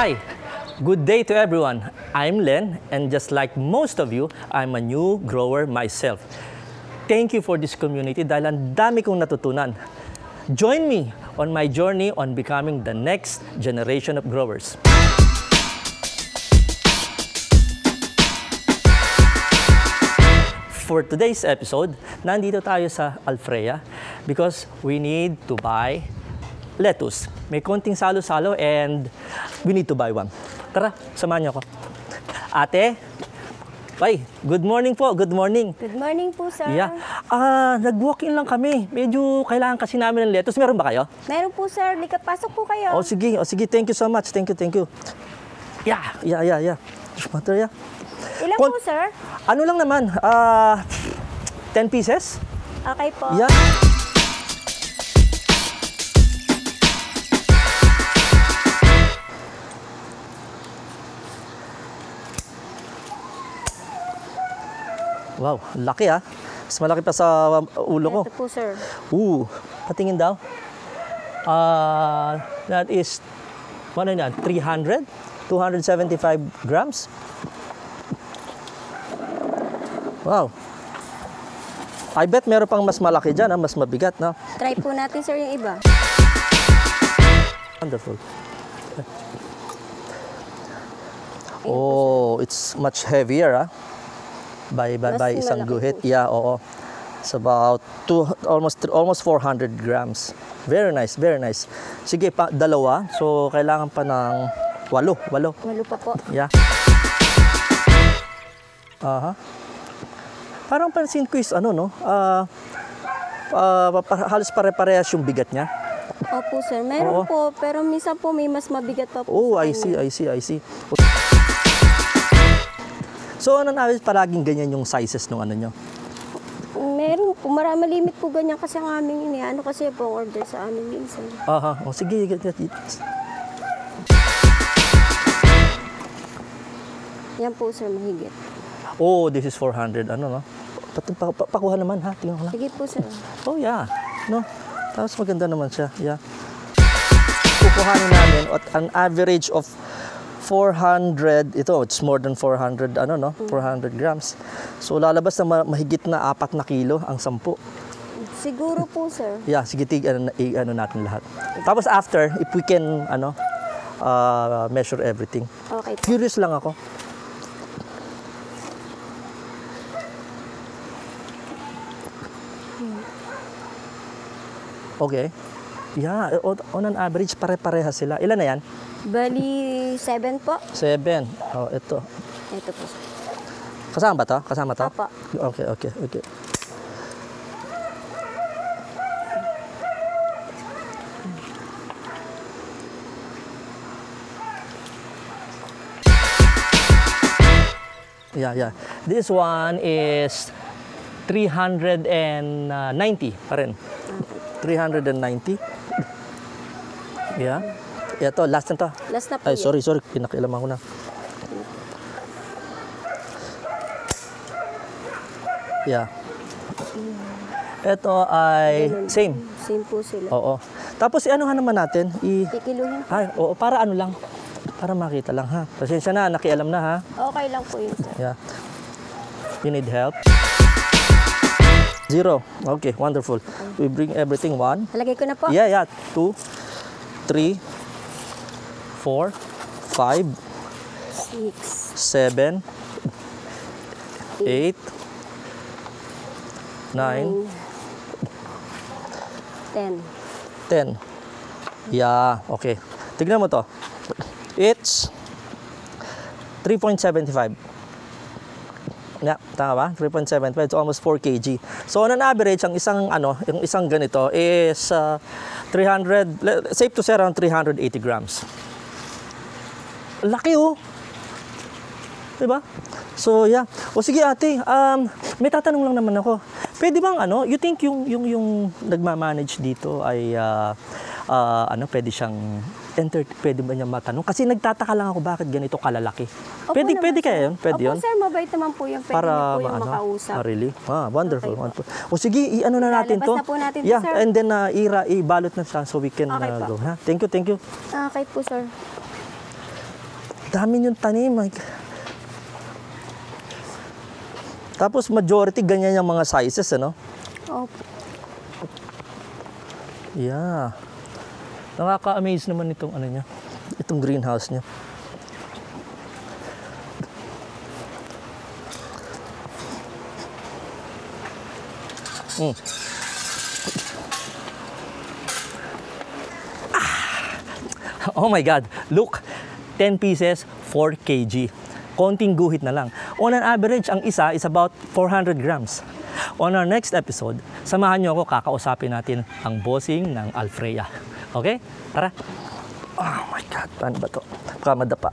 Hi, good day to everyone. I'm Len, and just like most of you, I'm a new grower myself. Thank you for this community dahil ang dami kong natutunan. Join me on my journey on becoming the next generation of growers. For today's episode, nandito tayo sa Alfrea because we need to buy lettuce. May konting salo-salo and we need to buy one. Tara, samahan niyo ako. Ate, ay, good morning po, good morning. Good morning po, sir. Yeah. Nag-walk-in lang kami. Medyo kailangan kasi namin ng lettuce. Meron ba kayo? Meron po, sir. Lika, pasok po kayo. Oh, sige. Thank you so much. Thank you. Yeah. Matter, yeah. Ilan po, sir? Ano lang naman, 10 pieces? Okay po. Yeah. Wow, laki ah. Mas malaki pa sa ulo ko. Ito po, sir. Patingin daw. That is, ano yan, 300? 275 grams? Wow. I bet meron pang mas malaki dyan, mas mabigat, no? Try po natin, sir, yung iba. Wonderful. Oh, it's much heavier, by isang guhit. Yeah, oo. It's about almost 400 grams. Very nice. Sige, dalawa. So, kailangan pa ng 8. 8 pa po. Yeah. Parang pansin ko is halos pare-parehas yung bigat niya. Opo, sir. Meron po, pero minsan po may mas mabigat pa po. Oh, I see. So, palaging ganyan yung sizes ng ano nyo? Meron po. Malimit po ganyan kasi ang aming kasi po order sa amin minsan. O sige. Yan po, sir, mahigit. Oh, this is 400. Pakuha naman ha. Tingnan ko lang. Sige po, sir. Oh, yeah. No? Tapos maganda naman siya. Yeah. Kukuhanin namin at an average of 400. It's more than 400, 400 grams. So, lalabas na mahigit na 4 na kilo ang 10. Siguro po, sir. Yeah, sige, natin lahat. Tapos after, if we can, measure everything. Okay po. Curious lang ako. Okay. Yeah, on an average, pare-pareha sila. Ilan na yan? Bali, 7 po. 7. Oh, ito. Ito po, sir. Kasama ba to? Apa. Okay. Yeah. This one is 390 pa rin. 390. Yeah. Ito, last na to. Last na po. Ay, sorry. Pinakialaman ko na. Yeah. Ito ay same. Same po sila. Oo. Tapos, anuhan naman natin. Kikiluhin po. Ay, oo, para ano lang. Para makita lang, ha. Pasensya na, nakialam na, ha. Okay lang po yun, sir. Yeah. You need help? 0. Okay, wonderful. We bring everything 1. Halagay ko na po. Yeah. 2, 3, 4, 5, 6, 7, 8, 9, 10. Yeah, okay. Tignan mo to. It's 3.75. Yeah, tama ba? 3.75. It's almost 4 kg. So, on an average, yung isang ganito is 300, safe to say around 380 grams. Laki oh. Diba? So, yeah. O sige ate, may tatanong lang naman ako. Pwede bang you think yung nagmamanage dito ay pwede siyang pwede ba niya matanong? Kasi nagtataka lang ako bakit ganito kalalaki. Opo Pwede naman, kaya yun? Pwede yun? Opo, sir, mabait naman po yung pwede Para niyo po yung makausap. really? Wonderful. Okay, Wonderful. O sige, na natin to. Lalabas na po natin to, Yeah, sir. and then ibalot na siya so we can Okay po. go. Ha? Thank you. Okay po, sir. Dami yung tanim. Tapos majority ganyan yung mga sizes, ano? Opo. Yeah. Nakaka-amaze naman itong ano niya. Itong greenhouse niya. Oh my God, look, 10 pieces, 4 kg. Konting guhit na lang. On an average, ang isa is about 400 grams. On our next episode, samahan niyo ako, kakausapin natin ang bossing ng Alfreya. Okay? Tara. Oh my God, paano ba to? Baka madapa.